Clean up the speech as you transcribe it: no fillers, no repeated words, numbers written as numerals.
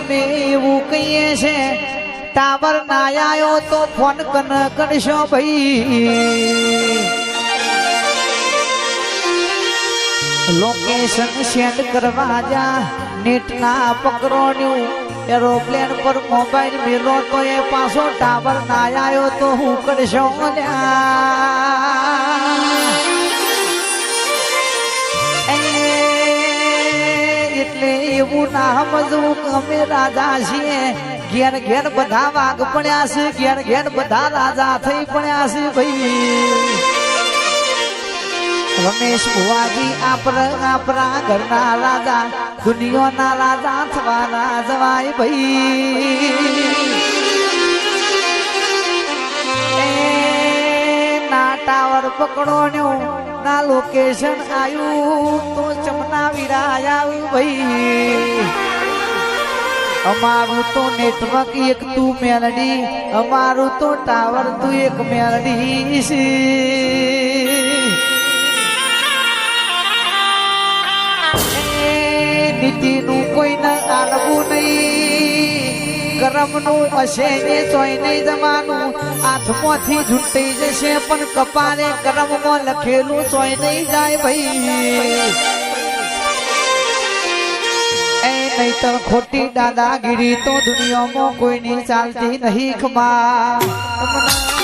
અમે એવું કહીએ છે ટાવર ના આયો તો ફોન કન કરશો ભાઈ લોકેશન સેન્ડ કરવા જા નેટ ના પકડોન્યું એરોપ્લેન પર મોબાઈલ મેલો તો એ પાછો ટાવર ના આયો તો હું કરશો એટલે એવું ના સમજવું કે અમે રાજા છીએ ઘેર ઘેર બધા વાઘ પડ્યા છે ઘેર ઘેર બધા રાજા થઈ પડ્યા છે ભાઈ રમેશ ભુવાજી આપણા ઘરના રાજા દુનિયાના રાજા થવાના જવાય ભાઈ ના ટાવર પકડો ના લોકેશન આવ્યું તો ચમના વિરાય આવ્યું ભાઈ અમારું તો નેટવર્ક એક તું મેલડી અમારું તો ટાવર તું એક મેલડી છે નીતિનું કોઈને આલવું નહીં ગરમનું હશે ને તોય નહીં જવાનું હાથમાંથી ઝૂંટાઈ જશે પણ કપાળે ગરમમાં લખેલું તોય નહીં જાય ભાઈ નહીતર ખોટી દાદાગીરી તો દુનિયામાં કોઈની ચાલતી નહીં ખમા